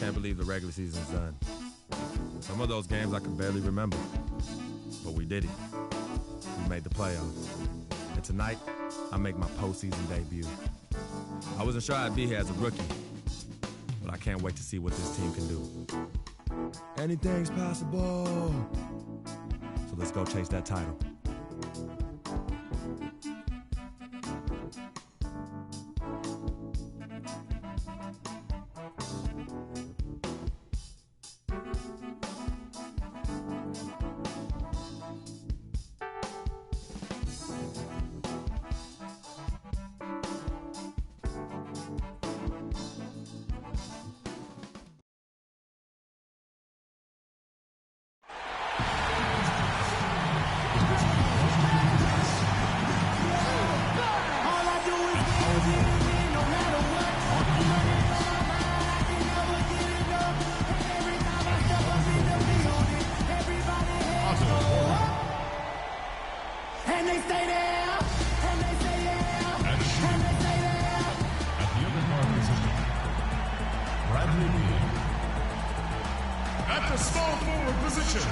can't believe the regular season's done. Some of those games I can barely remember, but we did it. We made the playoffs. And tonight, I make my postseason debut. I wasn't sure I'd be here as a rookie, but I can't wait to see what this team can do. Anything's possible. So let's go chase that title. At the small forward position,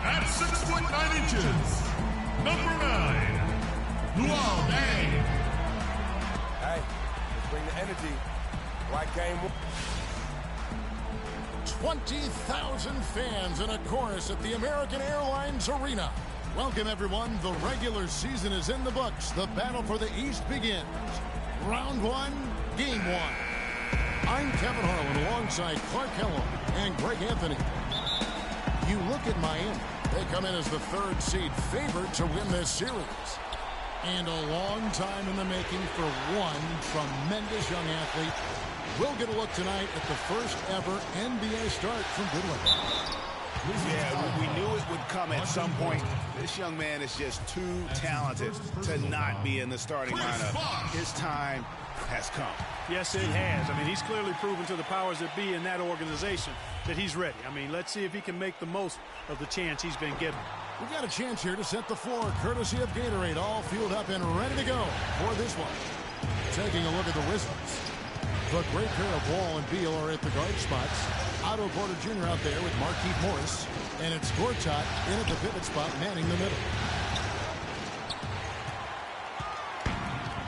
at 6'9", number 9, Luau Deng. Hey, let's bring the energy. Like game 20,000 fans in a chorus at the American Airlines Arena. Welcome, everyone. The regular season is in the books. The battle for the East begins. Round 1, game 1. I'm Kevin Harlan alongside Clark Kellogg and Greg Anthony. You look at Miami. They come in as the 3rd seed, favored to win this series. And a long time in the making for one tremendous young athlete. We'll get a look tonight at the first ever NBA start from Goodwin. Yeah, we knew it would come at some point. This young man is just too talented to not be in the starting lineup. His time has come. Yes, it has. I mean, he's clearly proven to the powers that be in that organization that he's ready. I mean, let's see if he can make the most of the chance he's been given. We've got a chance here to set the floor, courtesy of Gatorade, all fueled up and ready to go for this one. Taking a look at the Wizards. The great pair of Wall and Beal are at the guard spots. Otto Porter Jr. out there with Markieff Morris. And it's Gortat in at the pivot spot, manning the middle.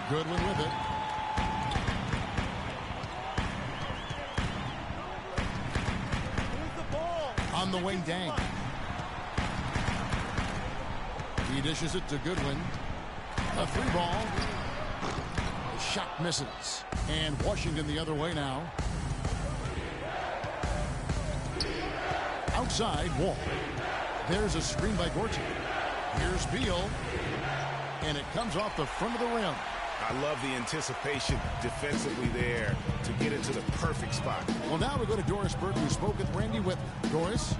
Goodwin with it. On the wing, Deng. He dishes it to Goodwin. A 3-ball. The shot misses. And Washington the other way now. Outside, Wall. There's a screen by Gortat. Here's Beal. And it comes off the front of the rim. I love the anticipation defensively there to get into the perfect spot. Well, now we go to Doris Burton, who spoke with Randy Whip. Doris?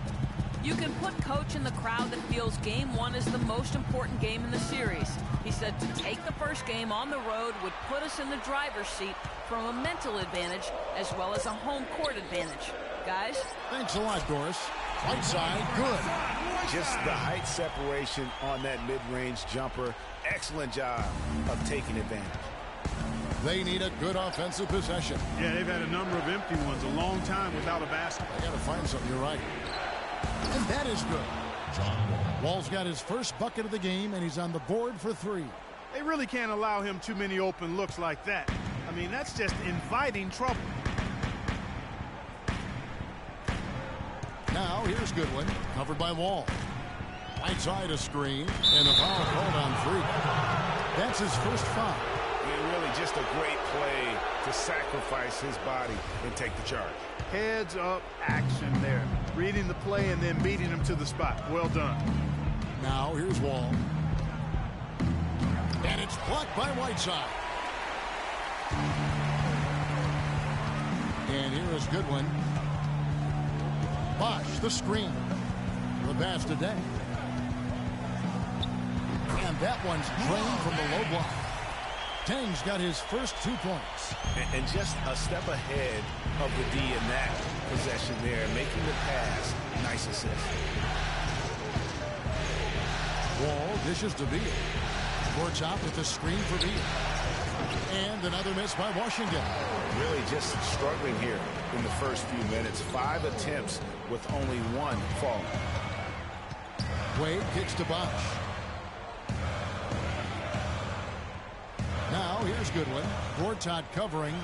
You can put Coach in the crowd that feels game 1 is the most important game in the series. He said to take the first game on the road would put us in the driver's seat from a mental advantage as well as a home court advantage. Guys? Thanks a lot, Doris. Right side, good. Just the height separation on that mid-range jumper. Excellent job of taking advantage. They need a good offensive possession. Yeah, they've had a number of empty ones, a long time without a basket. I got to find something, you're right. And that is good. Wall's got his first bucket of the game, and he's on the board for 3. They really can't allow him too many open looks like that. I mean, that's just inviting trouble. Now, here's Goodwin, covered by Wall. Right side a screen, and the foul called on 3. That's his first foul. And really just a great play to sacrifice his body and take the charge. Heads up action there. Reading the play and then beating him to the spot. Well done. Now, here's Wall. And it's blocked by Whiteside. And here is Goodwin. Bosh, the screen. The pass to Deng. And that one's drained from the low block. Deng's got his first 2 points. And just a step ahead of the D in that possession there, making the pass. Nice assist. Wall dishes to Beal. Gortat with the screen for Beal. And another miss by Washington. Really just struggling here in the first few minutes. 5 attempts with only 1 falling. Wade kicks to Bosch. Now here's Goodwin. Gortat covering.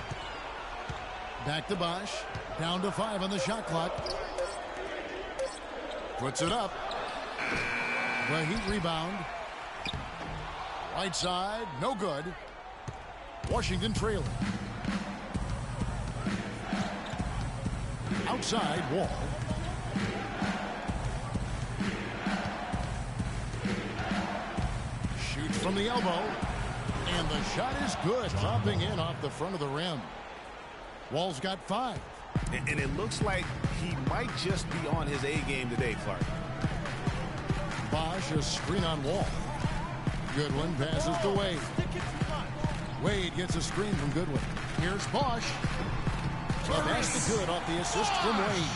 Back to Bosch. Down to 5 on the shot clock. Puts it up. The Heat rebound. Right side, no good. Washington trailing. Outside, Wall. Shoots from the elbow. And the shot is good, dropping in off the front of the rim. Wall's got 5. And it looks like he might just be on his A game today, Clark. Bosch, a screen on Wall. Goodwin passes to Wade. Wade gets a screen from Goodwin. Here's Bosch. The basket good off the assist from Wade.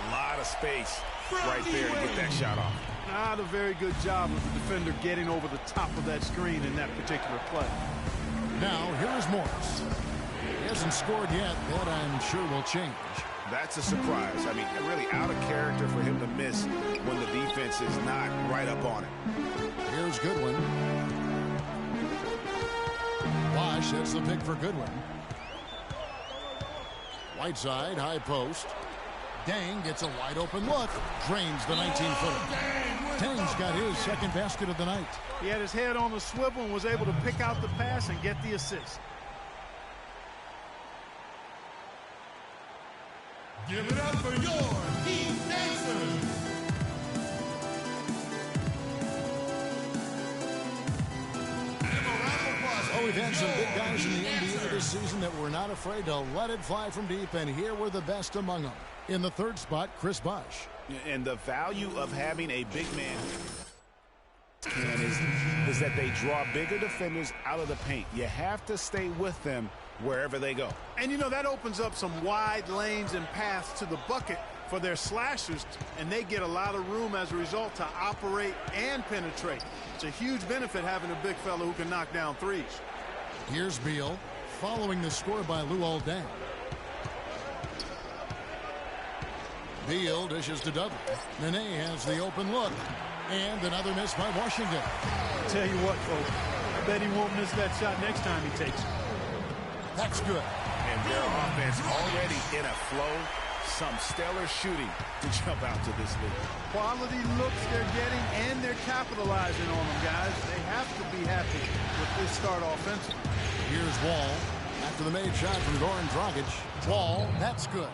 A lot of space right there to get that shot off. Not a very good job of the defender getting over the top of that screen in that particular play. Now, here is Morris. He hasn't scored yet. That I'm sure will change. That's a surprise. I mean, really out of character for him to miss when the defense is not right up on it. Here's Goodwin. Bosch hits the pick for Goodwin. Whiteside, high post. Dang gets a wide open look. Drains the 19-footer. Dang's got his second basket of the night. He had his head on the swivel and was able to pick out the pass and get the assist. Give it up for your Heat Dancers. Oh, we've had some big guys in the NBA this season that were not afraid to let it fly from deep, and here were the best among them. In the third spot, Chris Bosh. And the value of having a big man is that they draw bigger defenders out of the paint. You have to stay with them wherever they go. And, you know, that opens up some wide lanes and paths to the bucket for their slashers, and they get a lot of room as a result to operate and penetrate. It's a huge benefit having a big fella who can knock down threes. Here's Beal following the score by Luol Deng. Beal dishes to Dudley. Nene has the open look. And another miss by Washington. I'll tell you what, folks, I bet he won't miss that shot next time he takes it. That's good. And their offense already in a flow. Some stellar shooting to jump out to this league. Quality looks they're getting, and they're capitalizing on them, guys. They have to be happy with this start offensively. Here's Wall. After the made shot from Goran Dragic. Wall, that's good.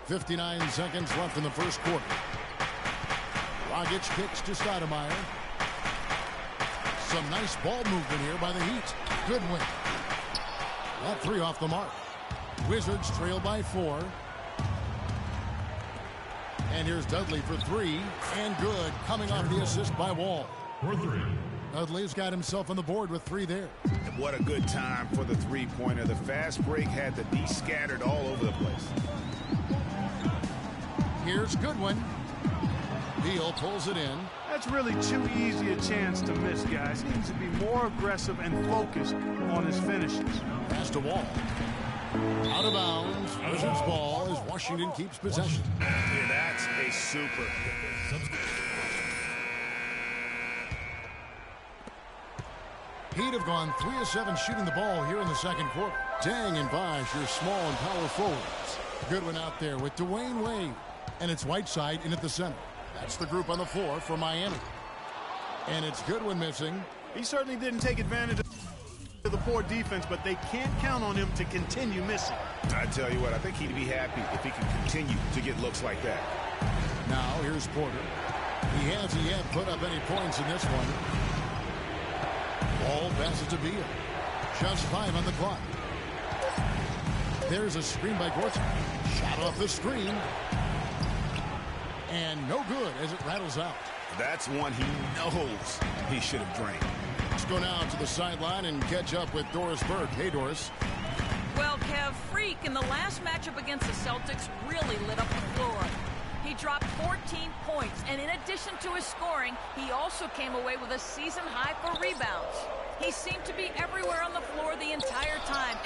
59 seconds left in the first quarter. Dragic kicks to Stoudemire. Some nice ball movement here by the Heat. Good win. That three off the mark. Wizards trail by 4. And here's Dudley for 3. And good. Coming off the assist by Wall. For 3. Dudley's got himself on the board with 3 there. And what a good time for the three-pointer. The fast break had the D scattered all over the place. Here's Goodwin. Beal pulls it in. That's really too easy a chance to miss, guys. He needs to be more aggressive and focused on his finishes. Pass to Wall. Out of bounds. Wizards ball as Washington keeps possession. Yeah, that's a super. Heat have gone 3 of 7 shooting the ball here in the second quarter. Dang and Bosh, your small and power forwards. Goodwin out there with Dwayne Wade. And it's Whiteside in at the center. That's the group on the floor for Miami. And it's Goodwin missing. He certainly didn't take advantage of the poor defense, but they can't count on him to continue missing. I tell you what, I think he'd be happy if he can continue to get looks like that. Now here's Porter. He hasn't yet put up any points in this one. Ball passes to Beal. Just 5 on the clock. There's a screen by Gortat. Shot off the screen. And no good as it rattles out. That's one he knows he should have drained. Let's go now to the sideline and catch up with Doris Burke. Hey, Doris. Well, Kev, Freak in the last matchup against the Celtics really lit up the floor. He dropped 14 points, and in addition to his scoring, he also came away with a season high for rebounds. He seemed to be everywhere on the floor the entire time,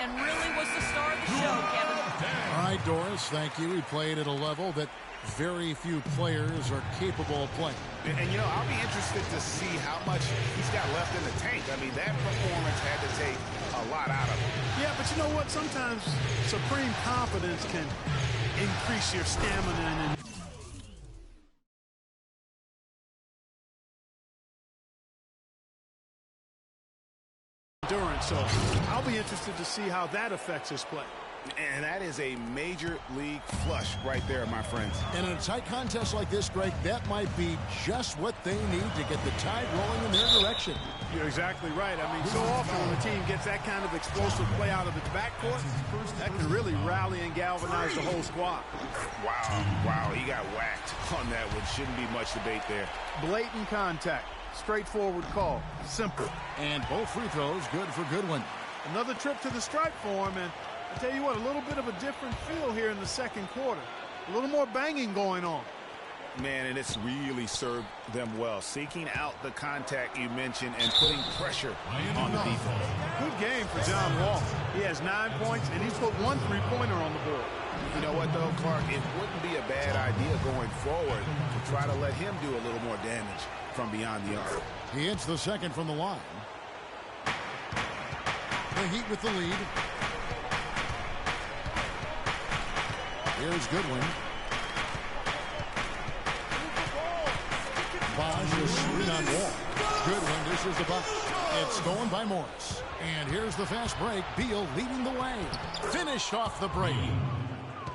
right, Doris. Thank you. He played at a level that very few players are capable of playing. And, you know, I'll be interested to see how much he's got left in the tank. I mean, that performance had to take a lot out of him. Yeah, but you know what? Sometimes supreme confidence can increase your stamina and endurance. So I'll be interested to see how that affects his play. And that is a major league flush right there, my friends. And in a tight contest like this, Greg, that might be just what they need to get the tide rolling in their direction. You're exactly right. I mean, so often when the team gets that kind of explosive play out of its backcourt, that can really rally and galvanize the whole squad. Wow, he got whacked on that one. Shouldn't be much debate there. Blatant contact. Straightforward call. Simple. And both free throws good for Goodwin. Another trip to the stripe for him, and I tell you what, a little bit of a different feel here in the second quarter. A little more banging going on. Man, and it's really served them well. Seeking out the contact you mentioned and putting pressure on the defense. Good game for John Wall. He has 9 points, and he's put 1 3-pointer on the board. You know what, though, Clark? It wouldn't be a bad idea going forward to try to let him do a little more damage from beyond the arc. He hits the second from the line. The Heat with the lead. Here's Goodwin. Bosch is screen on Wall. Goodwin dishes the bucket. It's stolen by Morris. And here's the fast break. Beal leading the way. Finished off the break.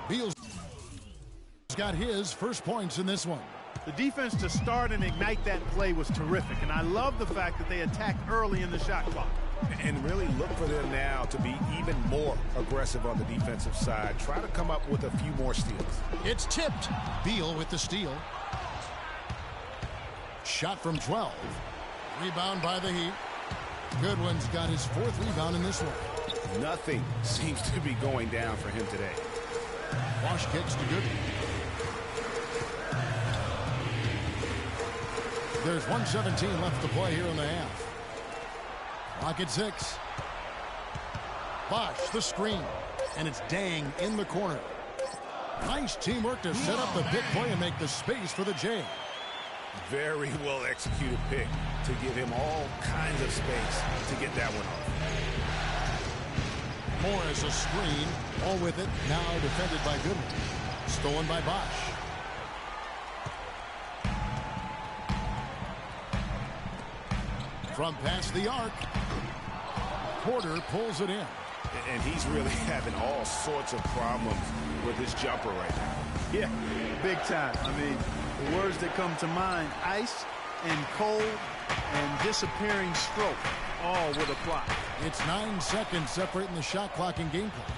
Beal's got his first points in this one. The defense to start and ignite that play was terrific, and I love the fact that they attacked early in the shot clock. And really look for them now to be even more aggressive on the defensive side. Try to come up with a few more steals. It's tipped. Beal with the steal. Shot from 12. Rebound by the Heat. Goodwin's got his 4th rebound in this one. Nothing seems to be going down for him today. Bosch kicks to Goodwin. There's 1:17 left to play here in the half. Clock at 6. Bosch the screen. And it's Dang in the corner. Nice teamwork to set up the big play and make the space for the J. Very well executed pick to give him all kinds of space to get that one off. Morris a screen. All with it. Now defended by Goodwin. Stolen by Bosch. From past the arc. Porter pulls it in. And he's really having all sorts of problems with his jumper right now. Yeah, big time. I mean, the words that come to mind, ice and cold and disappearing stroke, all would apply. It's 9 seconds separating the shot clock and game clock.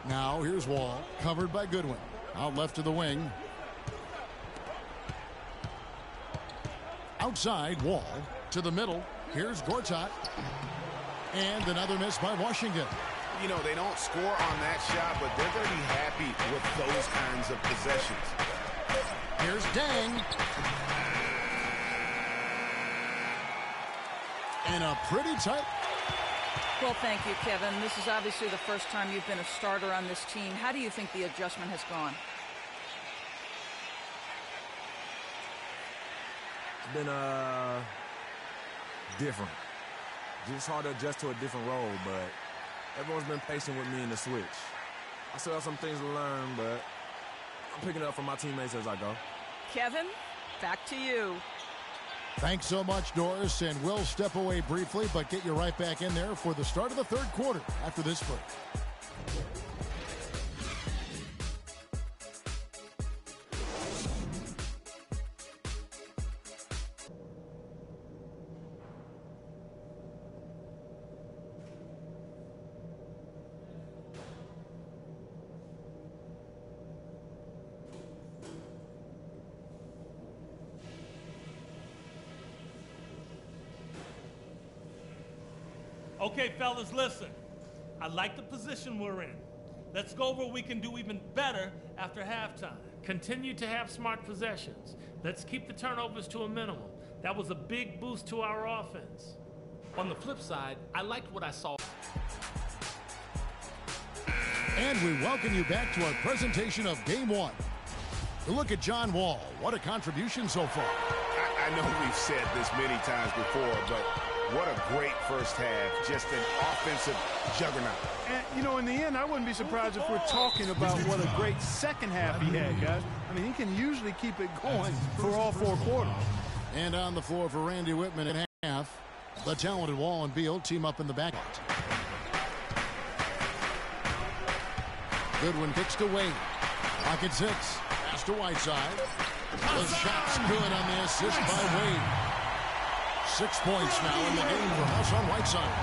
Now here's Wall, covered by Goodwin. Out left to the wing. Outside, Wall to the middle. Here's Gortat. And another miss by Washington. You know, they don't score on that shot, but they're going to be happy with those kinds of possessions. Here's Dang. And a pretty tight. Well, thank you, Kevin. This is obviously the first time you've been a starter on this team. How do you think the adjustment has gone? It's been different. Just hard to adjust to a different role, but everyone's been patient with me in the switch. I still have some things to learn, but I'm picking up from my teammates as I go. Kevin, back to you. Thanks so much, Doris, and we'll step away briefly, but get you right back in there for the start of the third quarter after this break. Okay, fellas, listen. I like the position we're in. Let's go over what we can do even better after halftime. Continue to have smart possessions. Let's keep the turnovers to a minimum. That was a big boost to our offense. On the flip side, I liked what I saw. And we welcome you back to our presentation of Game 1. To look at John Wall, what a contribution so far. I know we've said this many times before, but what a great first half. Just an offensive juggernaut. And, you know, in the end, I wouldn't be surprised if we're talking about what a great second half he had, guys. I mean, he can usually keep it going for all 4 quarters. And on the floor for Randy Whitman at half, the talented Wall and Beal team up in the backcourt. Goodwin kicks to Wade. Pocket 6. Pass to Whiteside. The shot's good on the assist by Wade. 6 points now in the game for Hassan Whiteside.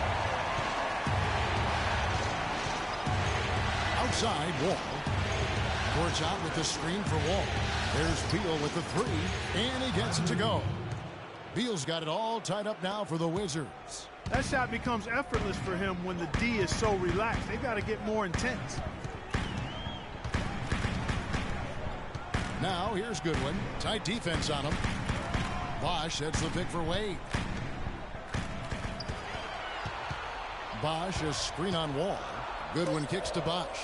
Outside, Wall. Courts out with the screen for Wall. There's Beal with the 3, and he gets it to go. Beal's got it all tied up now for the Wizards. That shot becomes effortless for him when the D is so relaxed. They've got to get more intense. Now, here's Goodwin. Tight defense on him. Bosch sets the pick for Wade. Bosch, a screen on Wall. Goodwin kicks to Bosch.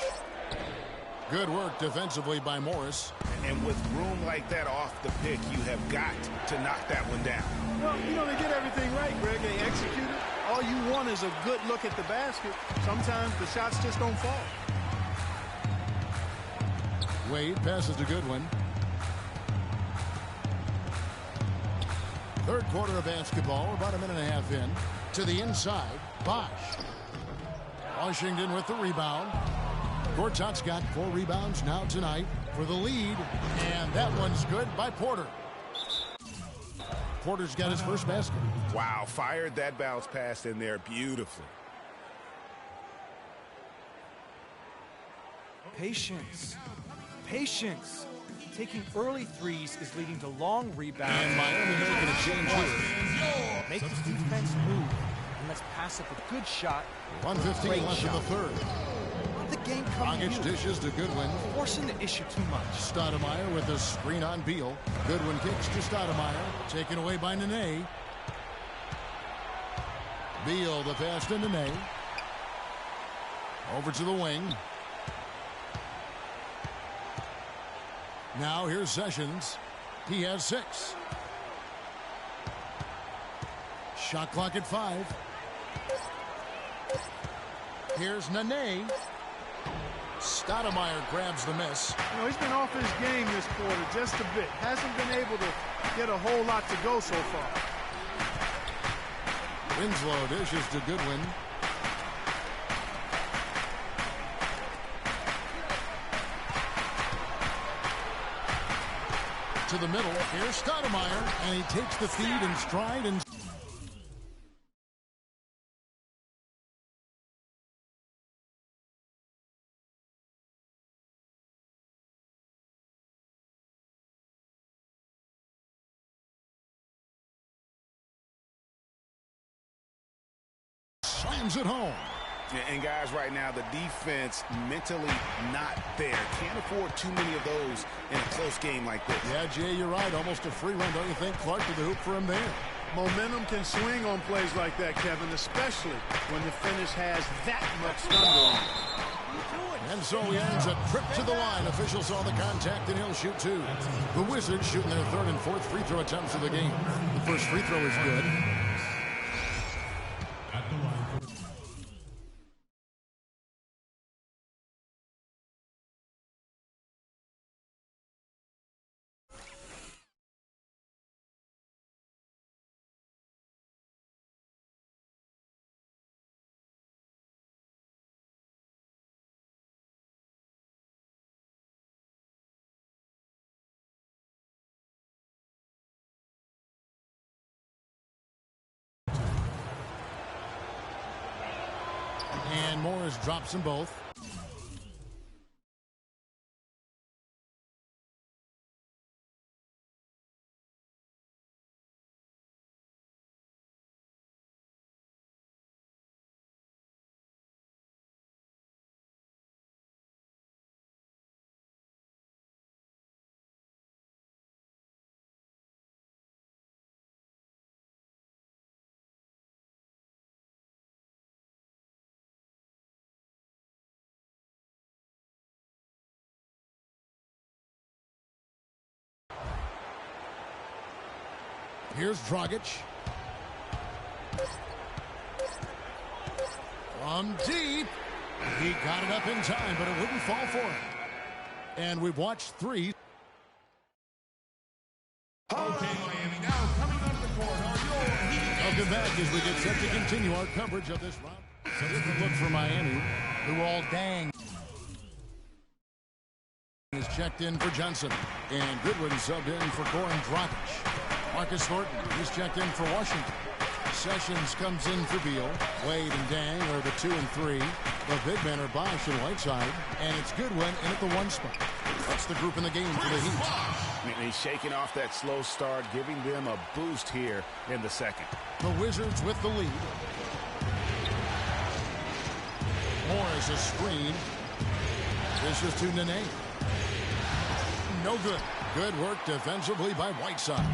Good work defensively by Morris. And with room like that off the pick, you have got to knock that one down. Well, you know, they did everything right, Greg. They executed. All you want is a good look at the basket. Sometimes the shots just don't fall. Wade passes to Goodwin. Third quarter of basketball, about a minute and a half in. To the inside, Bosch. Washington with the rebound. Gortat's got 4 rebounds now tonight for the lead, and that one's good by Porter. Porter's got his first basket. Wow, fired that bounce pass in there beautifully. Patience. Patience. Taking early threes is leading to long rebounds. And Miami making a change here. Make the defense move, and let's pass up a good shot. 1:15 left in the third. Let the game come to Dragic you. dishes to Goodwin. Forcing the issue too much. Stoudemire with the screen on Beal. Goodwin kicks to Stoudemire. Taken away by Nene. Beal the pass to Nene. Over to the wing. Now here's Sessions. He has 6. Shot clock at 5. Here's Nene. Stoudemire grabs the miss. You know, he's been off his game this quarter just a bit. Hasn't been able to get a whole lot to go so far. Winslow dishes to Goodwin. To the middle. Here's Stoudemire, and he takes the feed in stride and slams it home. And guys, right now, the defense mentally not there. Can't afford too many of those in a close game like this. Yeah, Jay, you're right. Almost a free run, don't you think? Clark to the hoop for him there. Momentum can swing on plays like that, Kevin, especially when the finish has that much thunder on it. And so he earns a trip to the line. Officials saw the contact, and he'll shoot 2. The Wizards shooting their 3rd and 4th free throw attempts of the game. The first free throw is good. And Morris drops them both. Here's Dragic. From deep. He got it up in time, but it wouldn't fall for him. And we've watched 3. Okay, Miami, now coming onto the court are your Heat. Welcome back as we get set to continue our coverage of this round. So a different look for Miami, who all dang is checked in for Johnson. And Goodwin subbed in for Goran Dragic. Marcus Thornton is checked in for Washington. Sessions comes in for Beal. Wade and Dang are the 2 and 3. The big men are Bosh and Whiteside. And it's Goodwin in at the 1 spot. That's the group in the game for the Heat. And he's shaking off that slow start, giving them a boost here in the second. The Wizards with the lead. Morris a screen. This is to Nene. No good. Good work defensively by Whiteside.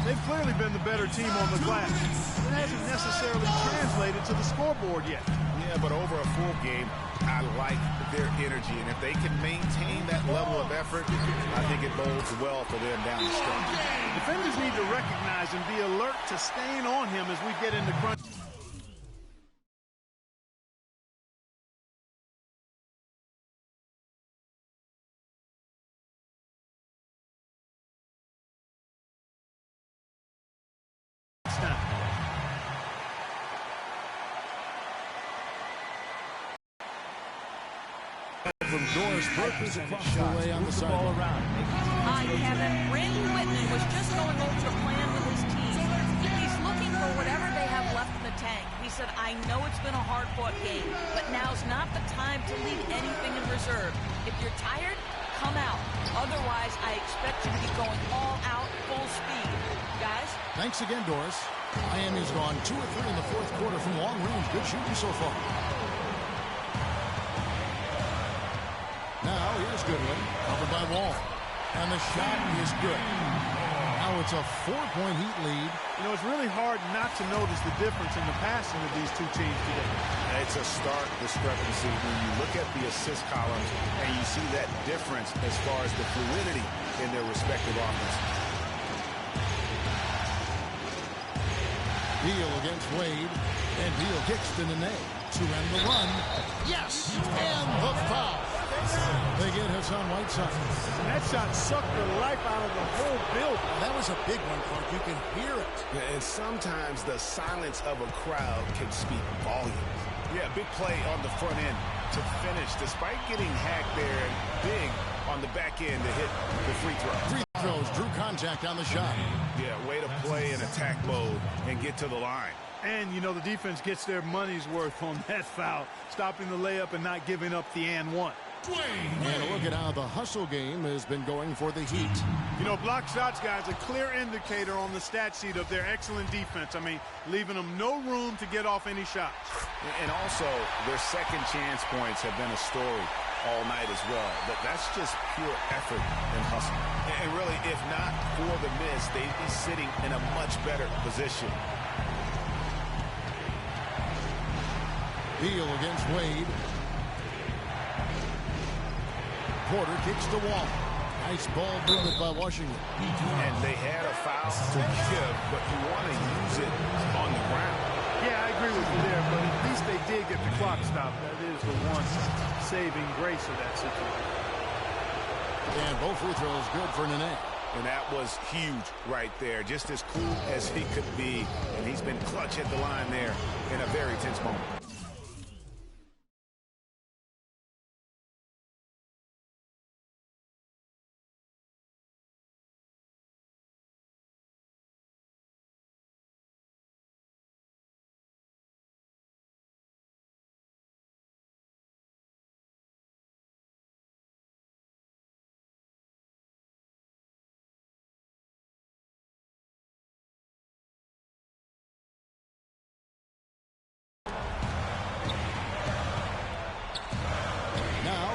They've clearly been the better team on the glass. It hasn't necessarily translated to the scoreboard yet. Yeah, but over a full game, I like their energy. And if they can maintain that level of effort, I think it bodes well for them down the stretch. Defenders need to recognize and be alert to staying on him as we get into crunch. From Doris Perkins across the way on the sideline. Hi, Kevin. Randy Whitman was just going over the plan with his team. He's looking for whatever they have left in the tank. He said, I know it's been a hard-fought game, but now's not the time to leave anything in reserve. If you're tired, come out. Otherwise, I expect you to be going all out, full speed. Guys? Thanks again, Doris. Miami's gone 2 or 3 in the 4th quarter from long range. Good shooting so far. Now here's Goodwin, covered by Wall. And the shot is good. Now it's a 4-point Heat lead. You know, it's really hard not to notice the difference in the passing of these two teams today. It's a stark discrepancy when you look at the assist columns and you see that difference as far as the fluidity in their respective offenses. Beal against Wade. And Beal kicks to Nene to end the run. Yes! And the foul. They get Hassan Whiteside. And that shot sucked the life out of the whole building. That was a big one, Clark. You can hear it. And sometimes the silence of a crowd can speak volumes. Yeah, big play on the front end to finish, despite getting hacked there, and big on the back end to hit the free throw. Free throws, drew contact on the shot. Yeah, way to play in attack mode and get to the line. And, you know, the defense gets their money's worth on that foul, stopping the layup and not giving up the and one. And look at how the hustle game has been going for the Heat. You know, block shots, guys, a clear indicator on the stat sheet of their excellent defense. I mean, leaving them no room to get off any shots. And also, their second chance points have been a story all night as well. But that's just pure effort and hustle. And really, if not for the miss, they'd be sitting in a much better position. Beal against Wade. Porter kicks the wall. Nice ball movement by Washington. And they had a foul to give, but you want to use it on the ground. Yeah, I agree with you there, but at least they did get the clock stopped. That is the one saving grace of that situation. And both free throws good for Nene. And that was huge right there. Just as cool as he could be. And he's been clutch at the line there in a very tense moment.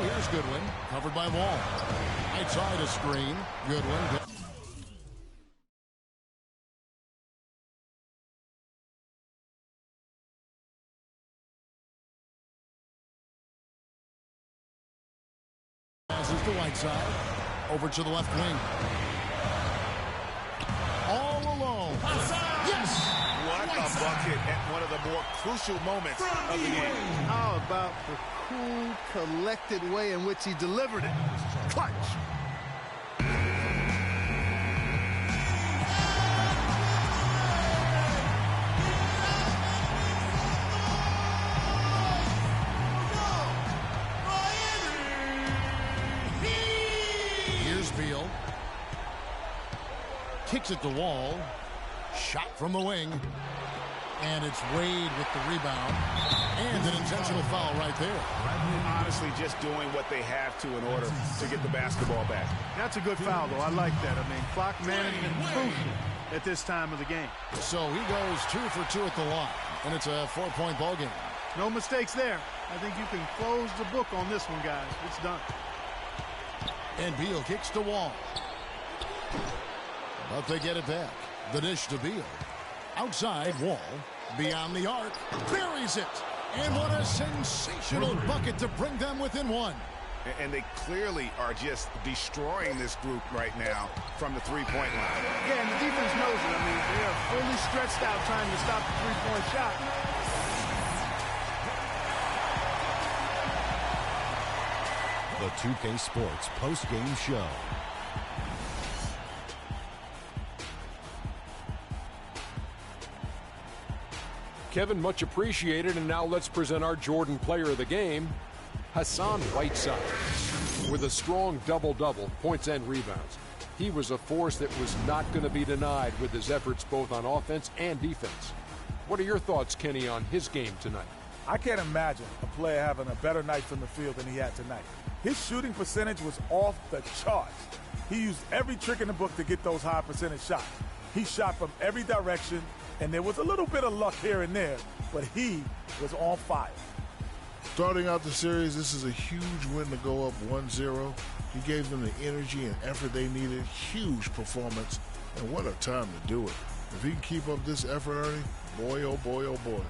Here's Goodwin, covered by Wall. Right side a screen. Goodwin. Passes to Whiteside. Over to the left wing. All alone. bucket at one of the more crucial moments of the game. How about the cool, collected way in which he delivered it? Clutch. Here's Beal. Kicks it to Wall. Shot from the wing. And it's Wade with the rebound. And an intentional foul right there. Honestly, just doing what they have to in order to get the basketball back. That's a good foul, though. I like that. I mean, clock management crucial at this time of the game. So he goes 2 for 2 at the line. And it's a 4-point ball game. No mistakes there. I think you can close the book on this one, guys. It's done. And Beal kicks to Wall. But they get it back. The dish to Beal. Outside, Wall. Beyond the arc. Buries it. And what a sensational bucket to bring them within one. And they clearly are just destroying this group right now from the three-point line. Yeah, and the defense knows it. I mean, they are fully stretched out trying to stop the three-point shot. The 2K Sports post-game show. Kevin, much appreciated, and now let's present our Jordan player of the game, Hassan Whiteside, with a strong double-double, points and rebounds. He was a force that was not going to be denied with his efforts both on offense and defense. What are your thoughts, Kenny, on his game tonight? I can't imagine a player having a better night from the field than he had tonight. His shooting percentage was off the charts. He used every trick in the book to get those high percentage shots. He shot from every direction, and there was a little bit of luck here and there, but he was on fire. Starting out the series, this is a huge win to go up 1-0. He gave them the energy and effort they needed. Huge performance, and what a time to do it. If he can keep up this effort, Ernie, boy, oh boy, oh boy.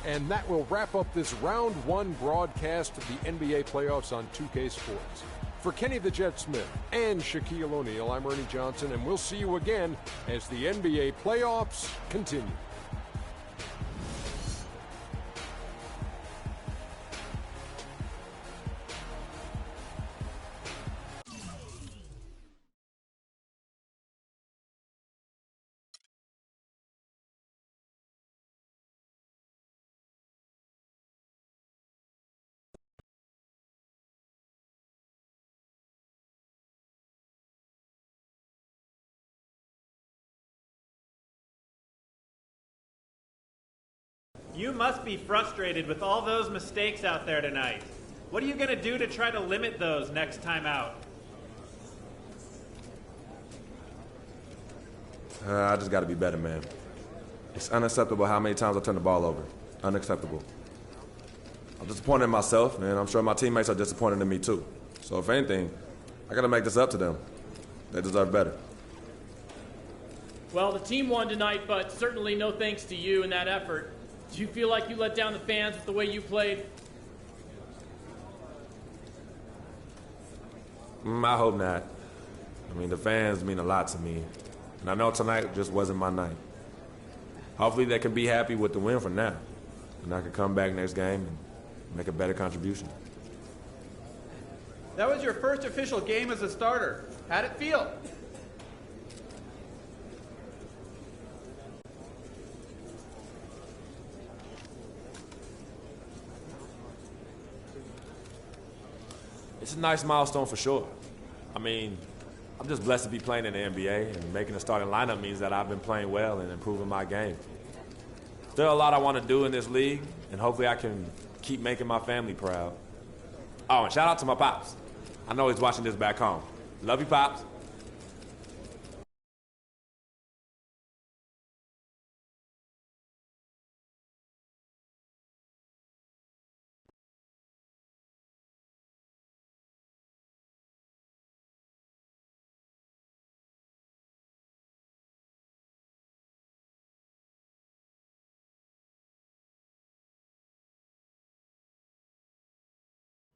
And that will wrap up this round one broadcast of the NBA playoffs on 2K Sports. For Kenny the Jet Smith and Shaquille O'Neal, I'm Ernie Johnson, and we'll see you again as the NBA playoffs continue. You must be frustrated with all those mistakes out there tonight. What are you going to do to try to limit those next time out? I just got to be better, man. It's unacceptable how many times I turn the ball over. Unacceptable. I'm disappointed in myself, and I'm sure my teammates are disappointed in me too. So if anything, I got to make this up to them. They deserve better. Well, the team won tonight, but certainly no thanks to you in that effort. Do you feel like you let down the fans with the way you played? I hope not. I mean, the fans mean a lot to me. And I know tonight just wasn't my night. Hopefully they can be happy with the win for now. And I can come back next game and make a better contribution. That was your first official game as a starter. How'd it feel? It's a nice milestone for sure. I mean, I'm just blessed to be playing in the NBA, and making a starting lineup means that I've been playing well and improving my game. Still a lot I want to do in this league, and hopefully I can keep making my family proud. Oh, and shout out to my pops. I know he's watching this back home. Love you, Pops.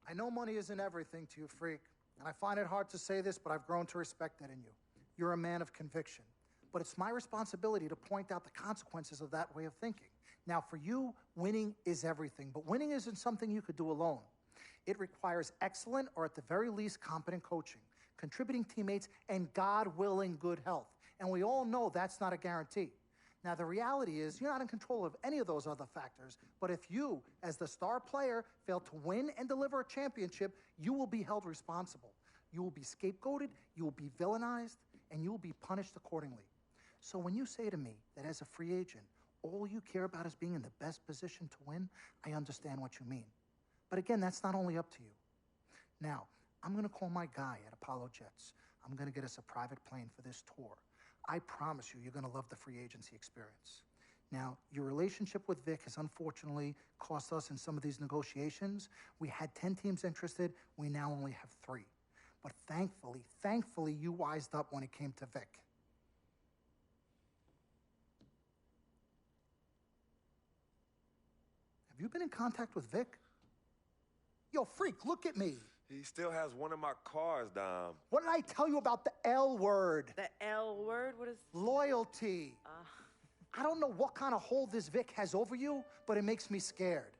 I know money isn't everything to you, Freak, and I find it hard to say this, but I've grown to respect that in you. You're a man of conviction. but it's my responsibility to point out the consequences of that way of thinking. Now, for you, winning is everything, but winning isn't something you could do alone. It requires excellent, or at the very least, competent coaching, contributing teammates, and, God willing, good health. And we all know that's not a guarantee. Now, the reality is you're not in control of any of those other factors, but if you, as the star player, fail to win and deliver a championship, you will be held responsible. You will be scapegoated, you will be villainized, and you will be punished accordingly. So when you say to me that as a free agent, all you care about is being in the best position to win, I understand what you mean. But again, that's not only up to you. Now, I'm going to call my guy at Apollo Jets. I'm going to get us a private plane for this tour. I promise you, you're going to love the free agency experience. Now, your relationship with Vic has unfortunately cost us in some of these negotiations. We had 10 teams interested. We now only have 3. But thankfully, you wised up when it came to Vic. Have you been in contact with Vic? Yo, freak, look at me. He still has one of my cars, Dom. What did I tell you about the L word? The L word? What is... Loyalty. I don't know what kind of hold this Vic has over you, but it makes me scared.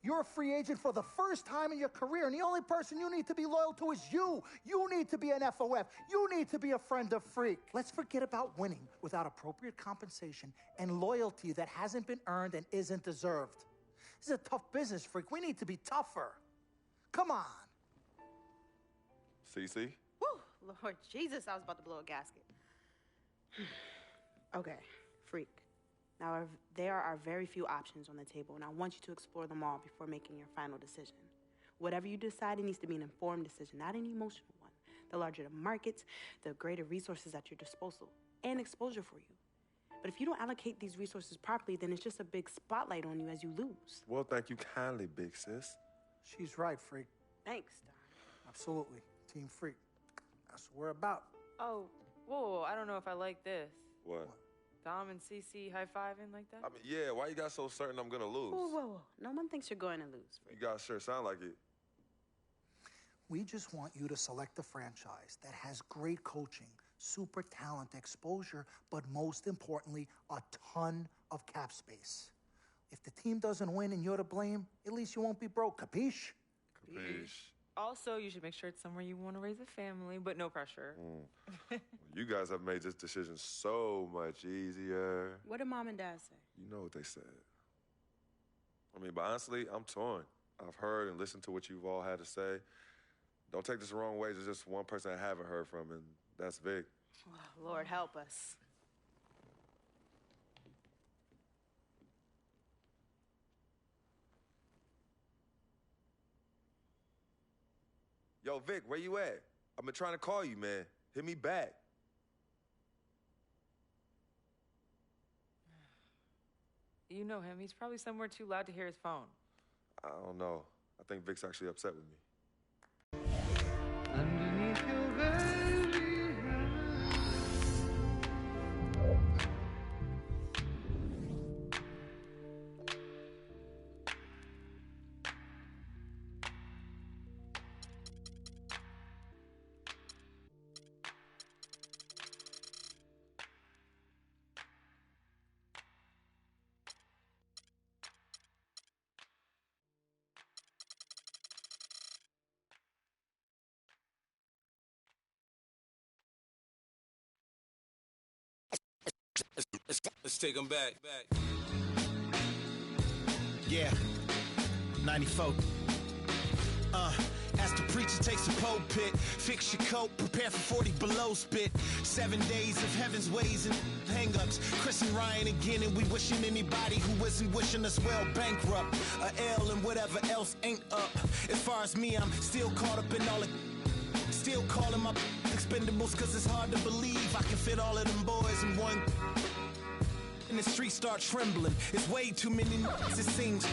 You're a free agent for the first time in your career, and the only person you need to be loyal to is you. You need to be an FOF. You need to be a friend of Freak. Let's forget about winning without appropriate compensation and loyalty that hasn't been earned and isn't deserved. This is a tough business, Freak. We need to be tougher. Come on. CC? Woo, Lord Jesus, I was about to blow a gasket. Okay, Freak. Now, there are very few options on the table, and I want you to explore them all before making your final decision. Whatever you decide, it needs to be an informed decision, not an emotional one. The larger the markets, the greater resources at your disposal and exposure for you. But if you don't allocate these resources properly, then it's just a big spotlight on you as you lose. Well, thank you kindly, big sis. She's right, Freak. Thanks, Don. Absolutely. Team Freak. That's what we're about. Oh, whoa, I don't know if I like this. What? Dom and CC high-fiving like that? I mean, yeah, why you got so certain I'm gonna lose? Whoa. No one thinks you're going to lose, Freak. You guys sure sound like it. We just want you to select a franchise that has great coaching, super talent, exposure, but most importantly, a ton of cap space. If the team doesn't win and you're to blame, at least you won't be broke, capiche? Capiche. Also, you should make sure it's somewhere you want to raise a family, but no pressure. Well, you guys have made this decision so much easier. What did Mom and Dad say? You know what they said. I mean, but honestly, I'm torn. I've heard and listened to what you've all had to say. Don't take this the wrong way. There's just one person I haven't heard from, and that's Vic. Oh, Lord, help us. Yo, Vic, where you at? I've been trying to call you, man. Hit me back. You know him. He's probably somewhere too loud to hear his phone. I don't know. I think Vic's actually upset with me. Underneath your very Let's take them back. Yeah, 94. As the preacher takes the pulpit, fix your coat, prepare for 40 below spit. 7 days of heaven's ways and hang-ups. Chris and Ryan again, and we wishing anybody who isn't wishing us well bankrupt. A L and whatever else ain't up. As far as me, I'm still caught up in all the... Still calling my expendables, cause it's hard to believe I can fit all of them boys in one... And the streets start trembling. It's way too many it seems.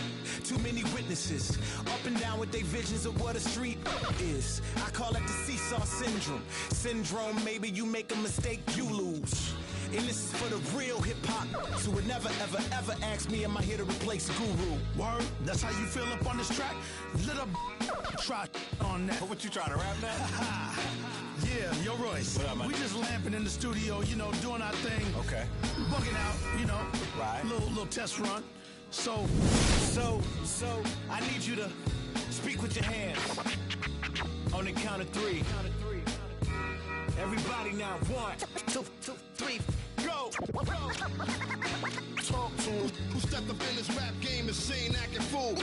Too many witnesses. Up and down with their visions of what a street is. I call it the seesaw syndrome. Syndrome, maybe you make a mistake, you lose. And this is for the real hip-hop. So would never, ever, ever ask me, am I here to replace Guru? Word? That's how you feel up on this track? Little try on that. What you trying to rap now? Yeah, yo, Royce. What up, man? We just lamping in the studio, you know, doing our thing. Okay. Bugging out, you know. Right. Little test run. So, I need you to speak with your hands. On the count of three. Everybody now, 1, 2, 3, go! Talk to him. Who stepped up in this rap game and seen acting fool?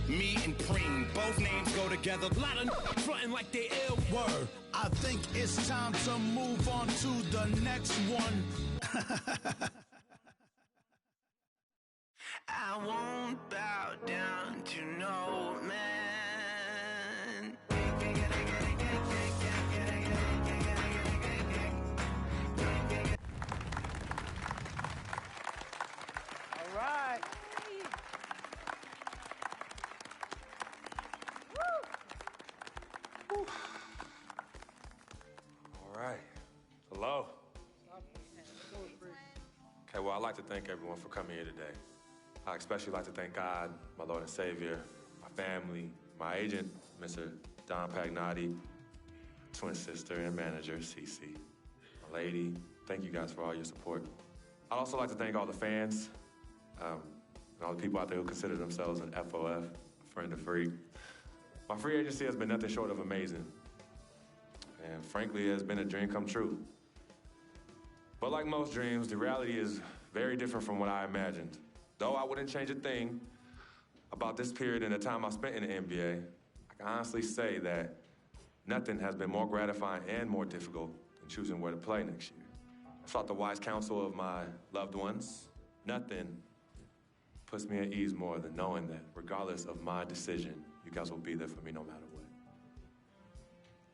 Me and Preem, both names go together. Lot of frontin' like they ill. Word. I think it's time to move on to the next one. I won't bow down to no man. All right. All right. Hello. Okay, well, I'd like to thank everyone for coming here today. I especially like to thank God, my Lord and Savior, my family, my agent, Mr. Don Pagnotti, twin sister and manager, Cece, my lady. Thank you guys for all your support. I'd also like to thank all the fans and all the people out there who consider themselves an FOF, a friend of free. My free agency has been nothing short of amazing. And frankly, it has been a dream come true. But like most dreams, the reality is very different from what I imagined. Though I wouldn't change a thing about this period and the time I spent in the NBA, I can honestly say that nothing has been more gratifying and more difficult than choosing where to play next year. I sought the wise counsel of my loved ones. Nothing puts me at ease more than knowing that regardless of my decision, you guys will be there for me no matter what.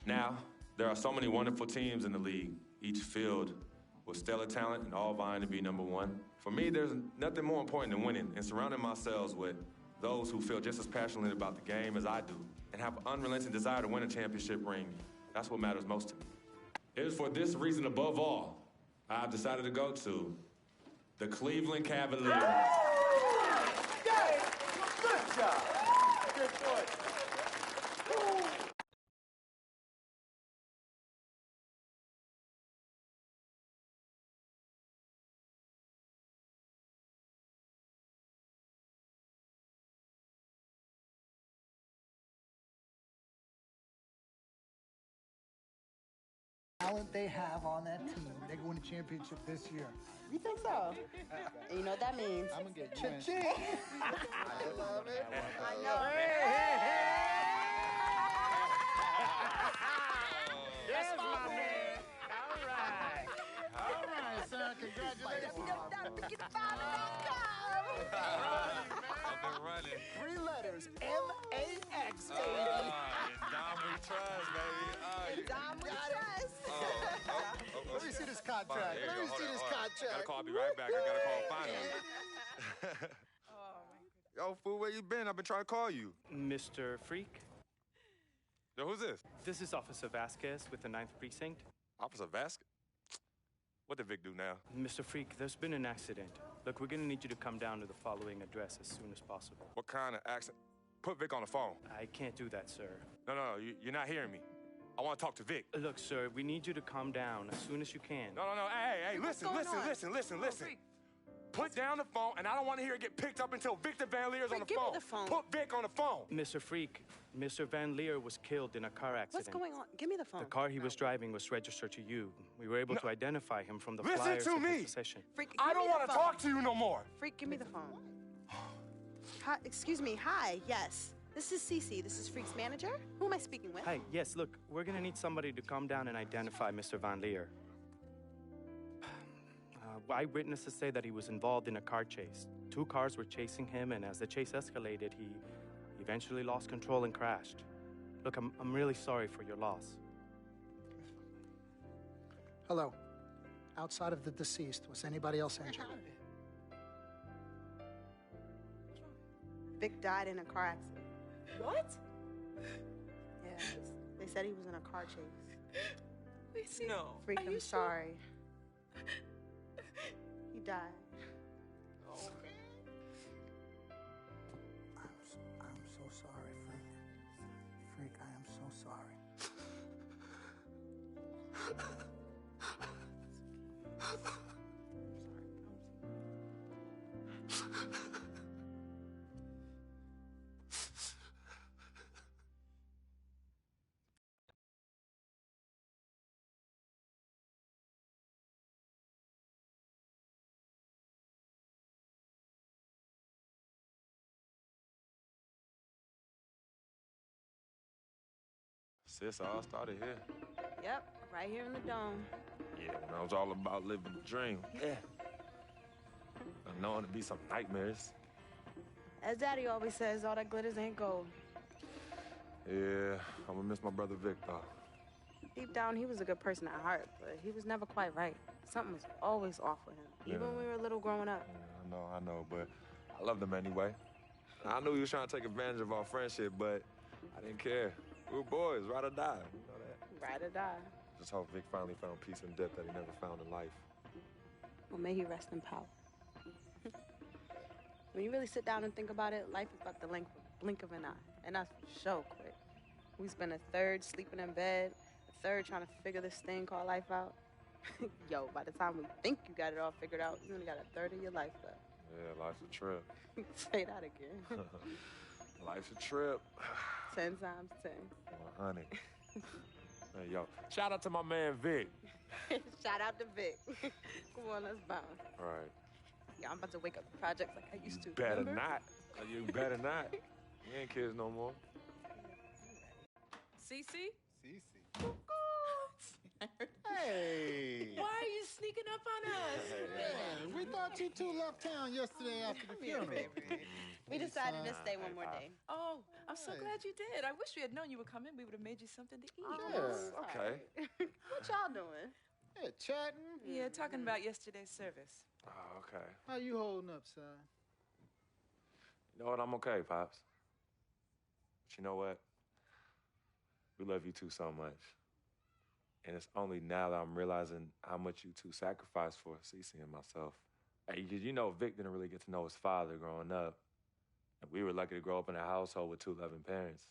Now, there are so many wonderful teams in the league, each filled with stellar talent and all vying to be number one. For me, there's nothing more important than winning and surrounding myself with those who feel just as passionately about the game as I do and have an unrelenting desire to win a championship ring. That's what matters most to me. It is for this reason above all, I've decided to go to the Cleveland Cavaliers. Good job. Good choice. Talent they have on that team, they go win a championship this year. You think so? And you know what that means? I'm gonna get you. I love it. I know. Yes, my man. All right, son. Congratulations. I've been running. 3 letters. M-A-X, baby. Dom we trust, baby. Dom we trust. Let me see this contract. Let me see this contract. I'll be right back. I gotta call finally. Yo, fool, where you been? I've been trying to call you. Mr. Freak? Yo, who's this? This is Officer Vasquez with the 9th Precinct. Officer Vasquez? What did Vic do now? Mr. Freak, there's been an accident. Look, we're gonna need you to come down to the following address as soon as possible. What kind of accident? Put Vic on the phone. I can't do that, sir. No, you're not hearing me. I want to talk to Vic. Look, sir, we need you to calm down as soon as you can. No. Hey, listen. Put down the phone, and I don't want to hear it get picked up until Victor Van Leer's on the give phone. me the phone. Put Vic on the phone. Mr. Freak, Mr. Van Leer was killed in a car accident. What's going on? Give me the phone. The car he was driving was registered to you. We were able to identify him from the Listen flyers to in his me. possession. Freak, I don't want to talk to you no more. Freak, give me the phone. Hi, excuse me. Hi. Yes. This is Cece. This is Freak's manager. Who am I speaking with? Hi, yes, look, we're gonna need somebody to come down and identify Mr. Van Leer. Eyewitnesses say that he was involved in a car chase. 2 cars were chasing him, and as the chase escalated, he eventually lost control and crashed. Look, I'm really sorry for your loss. Hello. Outside of the deceased, was anybody else injured? Vic died in a car accident. What? Yeah, they said he was in a car chase. No. Freak, Are you I'm sorry. He died. I'm so sorry, Freak. Freak, I am so sorry. Sis, all started here. Yep, right here in the dome. Yeah, when I was all about living the dream. Yeah. And knowing to be some nightmares. As Daddy always says, all that glitters ain't gold. Yeah, I'm gonna miss my brother Vic, though. Deep down, he was a good person at heart, but he was never quite right. Something was always off with him, even when we were little growing up. Yeah, I know, but I loved him anyway. I knew he was trying to take advantage of our friendship, but I didn't care. We were boys, ride or die. You know that? Ride or die. Just hope Vic finally found peace and depth that he never found in life. Well, may he rest in power. When you really sit down and think about it, life is about the blink of an eye. And that's so quick. We spend a third sleeping in bed, a third trying to figure this thing called life out. Yo, by the time we think you got it all figured out, you only got a third of your life left. Yeah, life's a trip. Say that again. Life's a trip. 10 times 10. Well, honey. Hey, yo, shout out to my man Vic. Shout out to Vic. Come on, let's bounce. All right. Yeah, I'm about to wake up the projects like I used to. Better remember? not. You better not. You ain't kids no more. Cece? Cece. Hey. Why are you sneaking up on us? Man, we thought you two left town yesterday after the funeral. We decided to stay one more day. Oh, I'm so glad you did. I wish we had known you were coming. We would have made you something to eat. Yeah. Okay. What y'all doing? Yeah, chatting. Yeah, talking about yesterday's service. Oh, okay. How you holding up, son? You know what? I'm okay, Pops. But you know what? We love you two so much. And it's only now that I'm realizing how much you two sacrificed for Cece and myself. Hey, you know, Vic didn't really get to know his father growing up. And we were lucky to grow up in a household with two loving parents.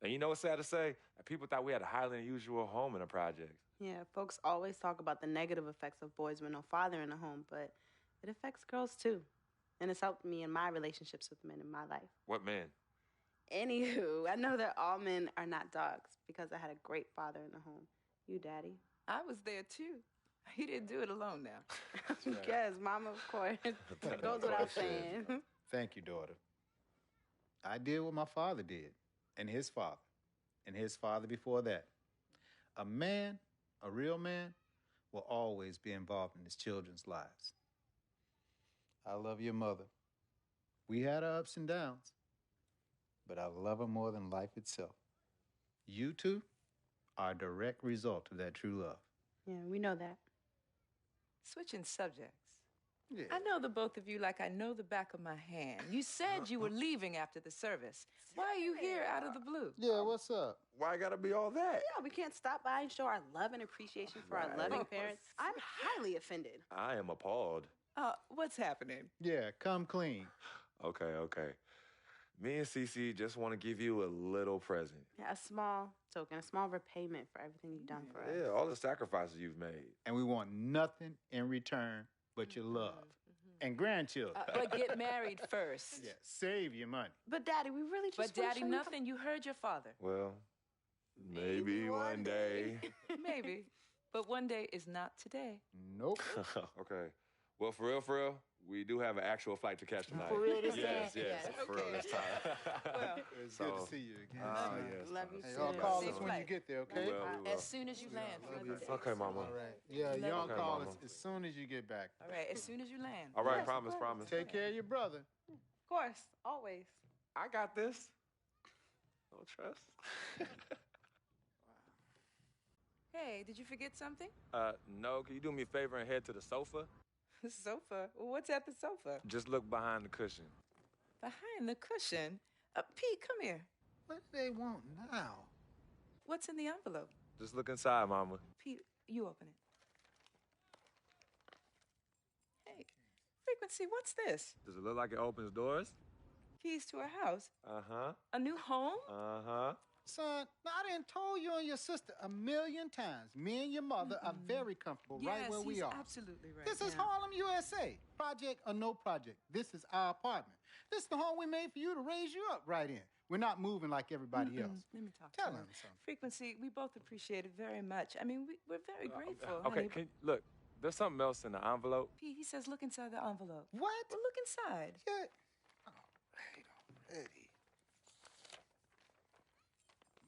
And you know what's sad to say? People thought we had a highly unusual home in the project. Yeah, folks always talk about the negative effects of boys with no father in the home, but it affects girls too. And it's helped me in my relationships with men in my life. What man? Anywho, I know that all men are not dogs because I had a great father in the home. You, Daddy. I was there too. He didn't do it alone now. Yes, Mama, of course. Goes without saying. Thank you, daughter. I did what my father did, and his father before that. A man, a real man, will always be involved in his children's lives. I love your mother. We had our ups and downs, but I love her more than life itself. You two are a direct result of that true love. Yeah, we know that. Switching subjects. Yeah. I know the both of you like I know the back of my hand. You said you were leaving after the service. Why are you here out of the blue? Yeah, what's up? Why gotta be all that? Yeah, we can't stop by and show our love and appreciation for our loving parents. I'm highly offended. I am appalled. What's happening? Yeah, come clean. Okay. Me and Cece just want to give you a little present. Yeah, a small token, a small repayment for everything you've done for us. Yeah, all the sacrifices you've made. And we want nothing in return but your love. And grandchildren. But get married first. Yeah, save your money. But Daddy, we really just But Daddy, nothing. You heard your father. Well, maybe one day. Maybe. But one day is not today. Nope. Okay. Well, for real, we do have an actual flight to catch tonight. For real this Yes. time? For real this time. Well, It's good to see you again. Yes. Love you Hey, too. y'all call Safe us when flight. you get there, okay? We will. as soon as you land. Okay, Mama. All right. Yeah, y'all Okay, call Mama. us as soon as you get back. All right, as soon as you land. All right, Yes, promise. Take care of your brother. Of course, always. I got this. No trust. Hey, did you forget something? No. Can you do me a favor and head to the sofa? The sofa? What's at the sofa? Just look behind the cushion. Behind the cushion? Pete, come here. What do they want now? What's in the envelope? Just look inside, Mama. Pete, you open it. Hey, Frequency, what's this? Does it look like it opens doors? Keys to a house? Uh-huh. A new home? Uh-huh. Son, now I done told you and your sister a million times. Me and your mother are very comfortable right where we are. Yes, absolutely right. This is Harlem, USA. Project or no project. This is our apartment. This is the home we made for you to raise you up right in. We're not moving like everybody else. Let me talk Tell to him him. something. Frequency, we both appreciate it very much. I mean, we're very grateful. Okay, honey. look, there's something else in the envelope. He says look inside the envelope. What? Well, look inside. Yeah. Oh, wait already.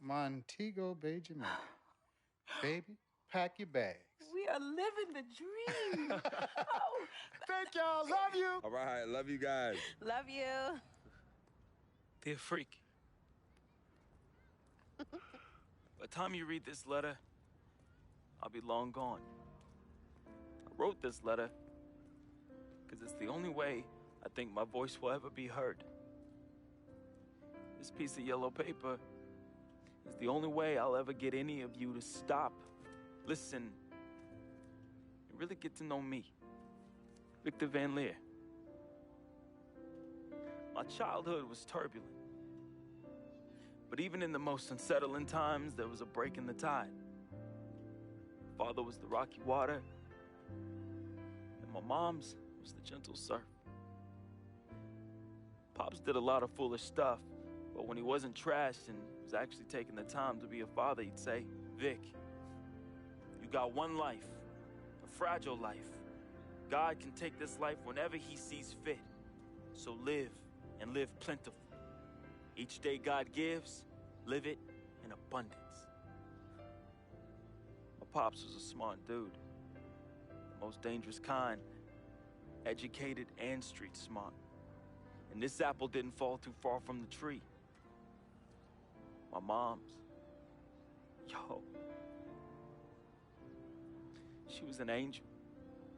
Montego Bay, Jamaica. Baby, pack your bags. We are living the dream. Oh, thank y'all. Love you. All right, love you guys. Love you. Dear Freak, by the time you read this letter, I'll be long gone. I wrote this letter because it's the only way I think my voice will ever be heard. This piece of yellow paper is the only way I'll ever get any of you to stop, listen, and really get to know me, Victor Van Leer. My childhood was turbulent, but even in the most unsettling times, there was a break in the tide. Father was the rocky water, and my mom's was the gentle surf. Pops did a lot of foolish stuff, but when he wasn't trashed and was actually taking the time to be a father, he'd say, Vic, you got one life, a fragile life. God can take this life whenever he sees fit. So live, and live plentiful. Each day God gives, live it in abundance. My pops was a smart dude, the most dangerous kind, educated and street smart. And this apple didn't fall too far from the tree. My mom's, yo, she was an angel.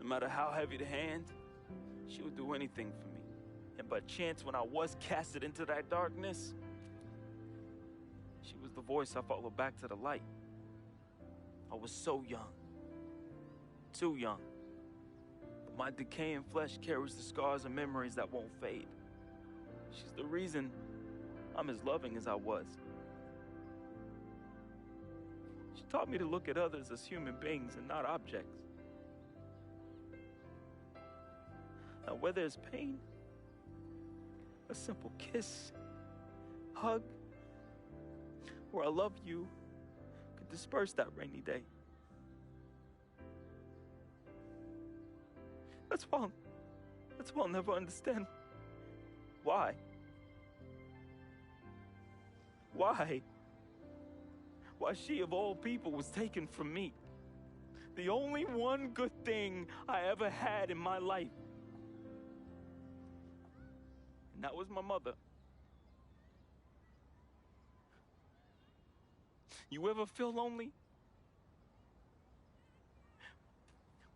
No matter how heavy the hand, she would do anything for me. And by chance, when I was casted into that darkness, she was the voice I followed back to the light. I was so young, too young. But my decaying flesh carries the scars and memories that won't fade. She's the reason I'm as loving as I was. She taught me to look at others as human beings and not objects. Now, where there's pain, a simple kiss, hug, or I love you could disperse that rainy day. That's why I'll never understand why. Why she of all people was taken from me. The only one good thing I ever had in my life. And that was my mother. You ever feel lonely?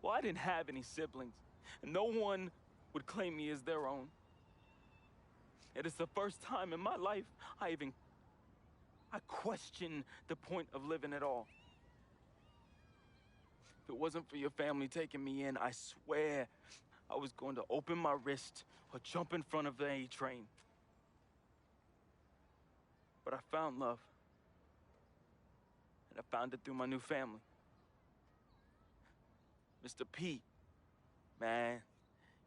Well, I didn't have any siblings, and no one would claim me as their own. It is the first time in my life I questioned the point of living at all. If it wasn't for your family taking me in, I swear I was going to open my wrist or jump in front of the A train. But I found love. And I found it through my new family. Mr. P, man,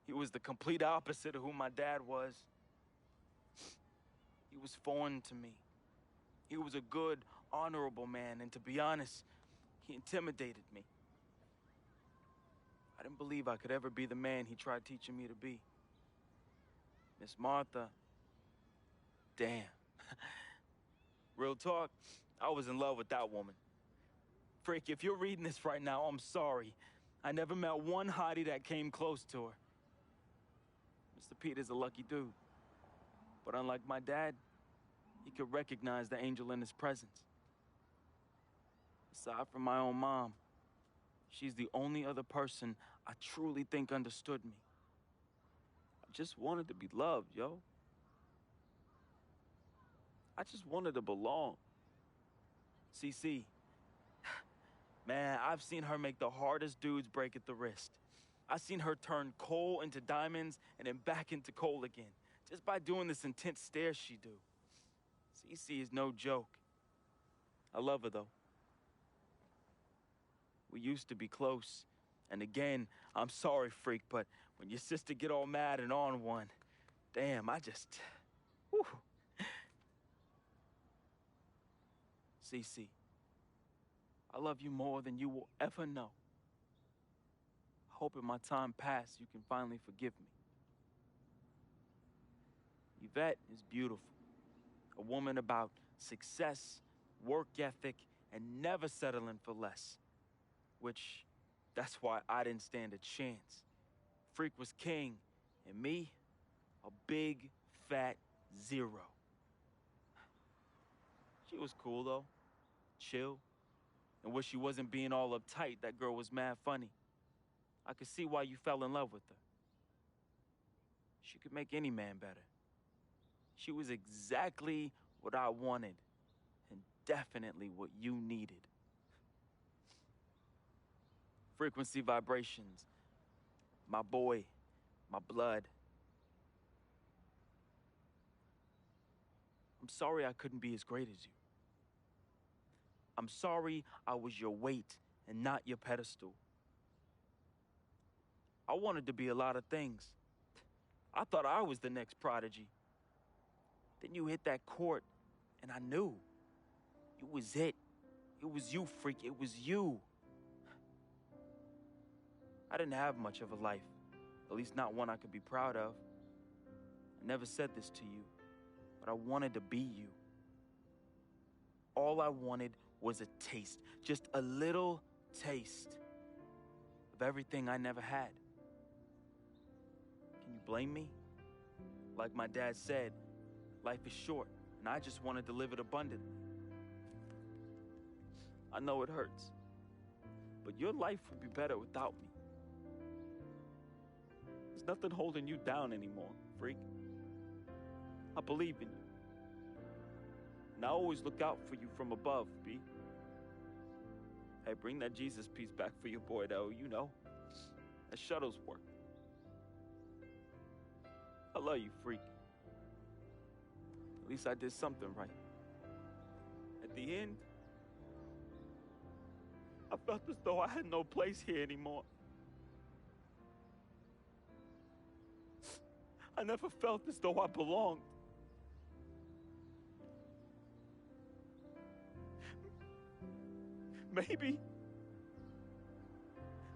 he was the complete opposite of who my dad was. He was foreign to me. He was a good, honorable man, and to be honest, he intimidated me. I didn't believe I could ever be the man he tried teaching me to be. Miss Martha, damn. Real talk, I was in love with that woman. Frick, if you're reading this right now, I'm sorry. I never met one hottie that came close to her. Mr. Peter's a lucky dude. But unlike my dad, he could recognize the angel in his presence. Aside from my own mom, she's the only other person I truly think understood me. I just wanted to be loved, yo. I just wanted to belong. CC, man, I've seen her make the hardest dudes break at the wrist. I've seen her turn coal into diamonds and then back into coal again, just by doing this intense stare she do. CC is no joke. I love her, though. We used to be close. And again, I'm sorry, freak, but when your sister get all mad and on one, damn, I just... Whew. CC, I love you more than you will ever know. I hope in my time past you can finally forgive me. Yvette is beautiful. A woman about success, work ethic, and never settling for less. Which, that's why I didn't stand a chance. Freak was king, and me, a big, fat zero. She was cool, though. Chill. And when she wasn't being all uptight, that girl was mad funny. I could see why you fell in love with her. She could make any man better. She was exactly what I wanted, and definitely what you needed. Frequency vibrations. My boy, my blood. I'm sorry I couldn't be as great as you. I'm sorry I was your weight and not your pedestal. I wanted to be a lot of things. I thought I was the next prodigy. Then you hit that court, and I knew. It was it. It was you, freak. It was you. I didn't have much of a life, at least not one I could be proud of. I never said this to you, but I wanted to be you. All I wanted was a taste, just a little taste of everything I never had. Can you blame me? Like my dad said, life is short, and I just wanted to live it abundantly. I know it hurts, but your life would be better without me. There's nothing holding you down anymore, freak. I believe in you. And I always look out for you from above, B. Hey, bring that Jesus piece back for your boy, though, you know. That shuttle's work. I love you, freak. At least I did something right. At the end, I felt as though I had no place here anymore. I never felt as though I belonged.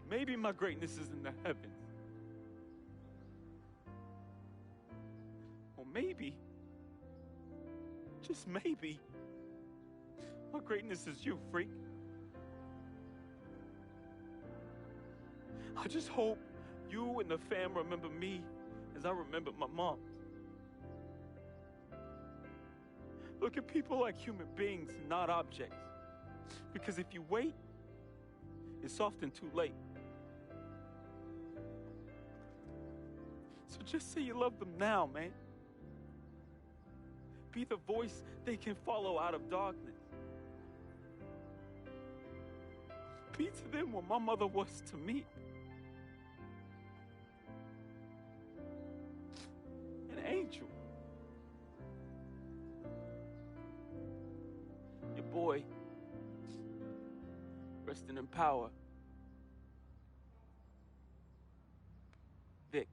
Maybe my greatness is in the heavens. Or maybe, just maybe, my greatness is you, freak. I just hope you and the fam remember me as I remembered my mom. Look at people like human beings, not objects. Because if you wait, it's often too late. So just say you love them now, man. Be the voice they can follow out of darkness. Be to them what my mother was to me. An angel. Your boy, resting in power. Vic.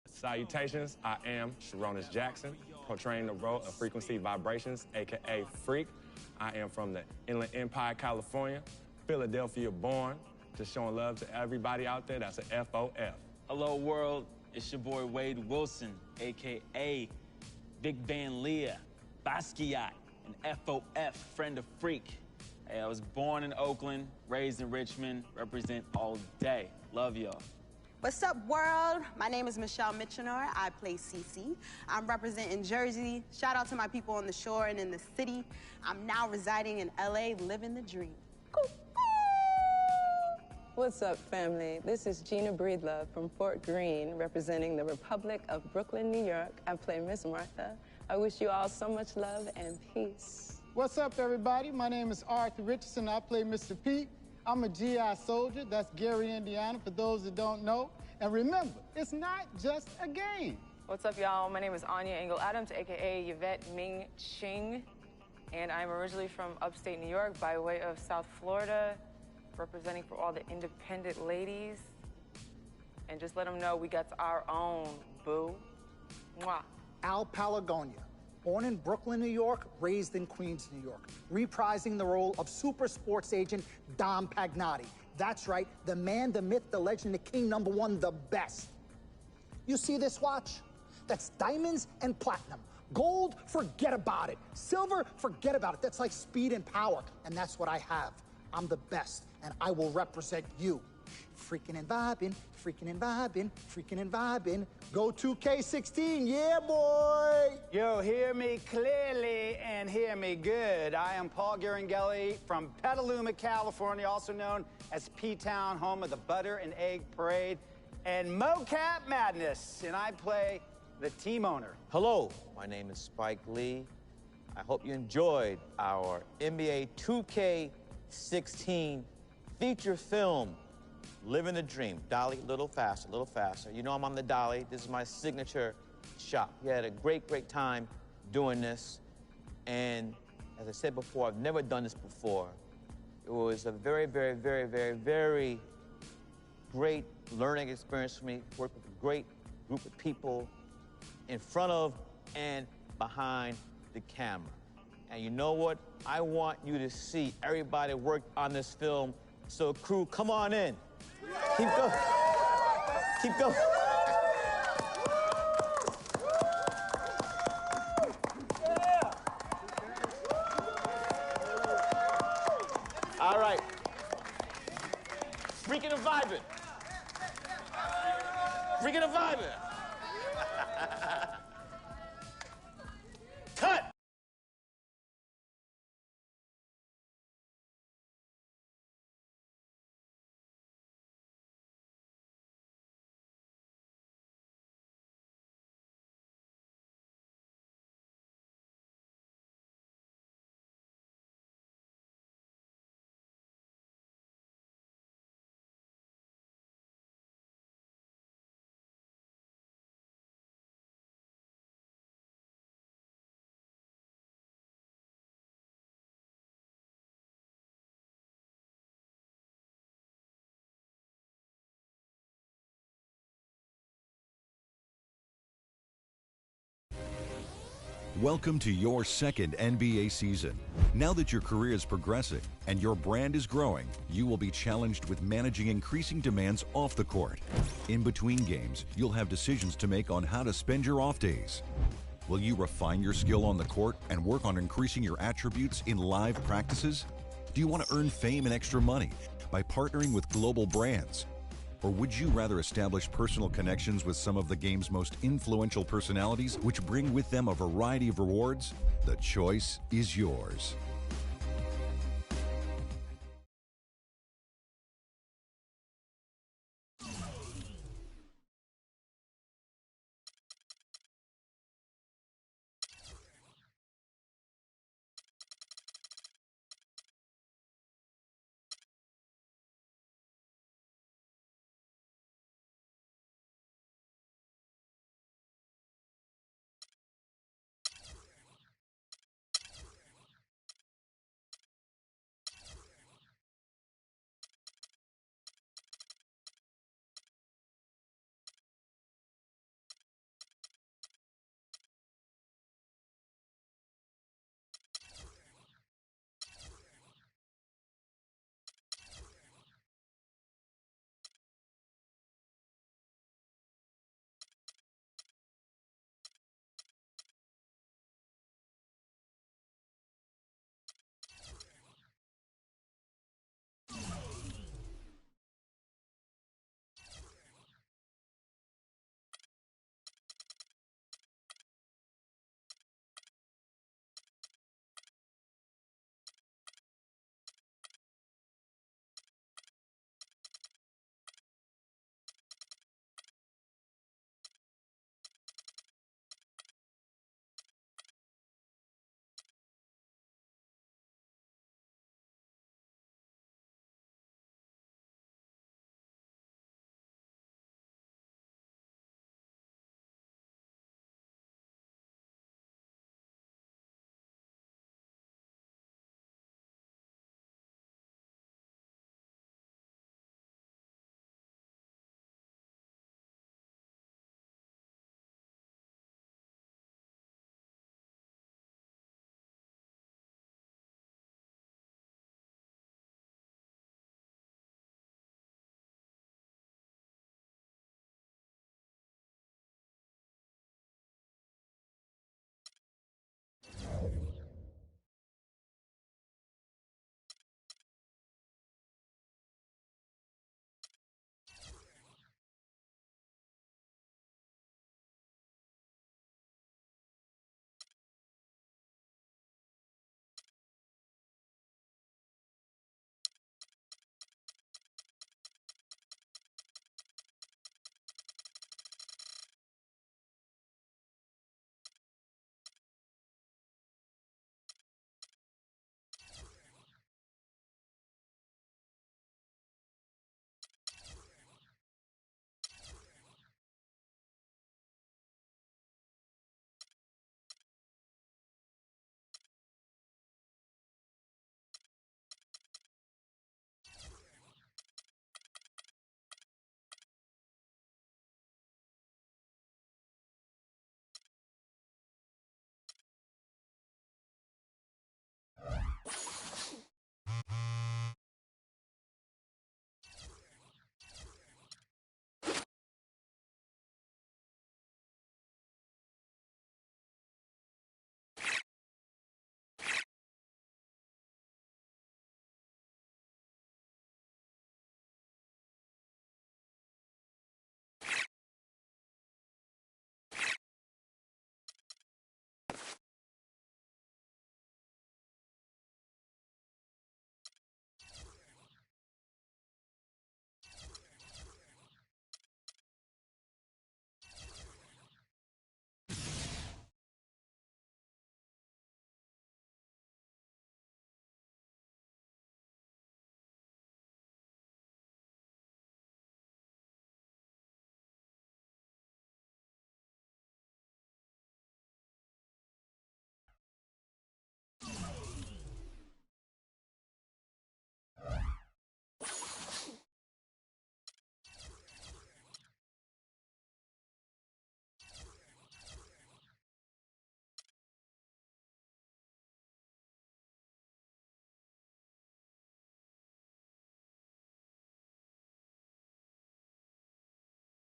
Salutations, I am Sharonis Jackson, portraying the role of Frequency Vibrations, aka Freak. I am from the Inland Empire, California, Philadelphia born, just showing love to everybody out there. That's a FOF. Hello, world. It's your boy Wade Wilson, a.k.a. Big Van Leah, Basquiat, and FOF, friend of Freak. Hey, I was born in Oakland, raised in Richmond, represent all day. Love y'all. What's up, world? My name is Michelle Mitchenor. I play Cece. I'm representing Jersey. Shout out to my people on the shore and in the city. I'm now residing in LA, living the dream. What's up, family? This is Gina Breedlove from Fort Greene, representing the Republic of Brooklyn, New York. I play Miss Martha. I wish you all so much love and peace. What's up, everybody? My name is Arthur Richardson. I play Mr. Pete. I'm a GI soldier. That's Gary, Indiana, for those that don't know. And remember, it's not just a game. What's up, y'all? My name is Anya Engel Adams, a.k.a. Yvette Ming Ching, and I'm originally from upstate New York by way of South Florida, representing for all the independent ladies. And just let them know we got our own, boo. Mwah. Al Palagonia, born in Brooklyn, New York, raised in Queens, New York, reprising the role of super sports agent Dom Pagnotti. That's right, the man, the myth, the legend, the king, #1, the best. You see this watch? That's diamonds and platinum. Gold, forget about it. Silver, forget about it. That's like speed and power, and that's what I have. I'm the best, and I will represent you. Freaking and vibing, freaking and vibing, freaking and vibing. Go 2K16, yeah, boy! Yo, hear me clearly and hear me good. I am Paul Garanghelli from Petaluma, California, also known as P-Town, home of the Butter and Egg Parade and Mocap Madness, and I play the team owner. Hello, my name is Spike Lee. I hope you enjoyed our NBA 2K16 feature film, Living the Dream. Dolly, a little faster, a little faster. You know I'm on the dolly. This is my signature shot. We had a great, great time doing this. And as I said before, I've never done this before. It was a very, very, very, very, very great learning experience for me. Work with a great group of people in front of and behind the camera. And you know what? I want you to see everybody work on this film. So crew, come on in. Keep going. Keep going. All right. Freaking and vibing. Freaking and vibing. Cut! Welcome to your second NBA season. Now that your career is progressing and your brand is growing, you will be challenged with managing increasing demands off the court. In between games, you'll have decisions to make on how to spend your off days. Will you refine your skill on the court and work on increasing your attributes in live practices? Do you want to earn fame and extra money by partnering with global brands? Or would you rather establish personal connections with some of the game's most influential personalities, which bring with them a variety of rewards? The choice is yours.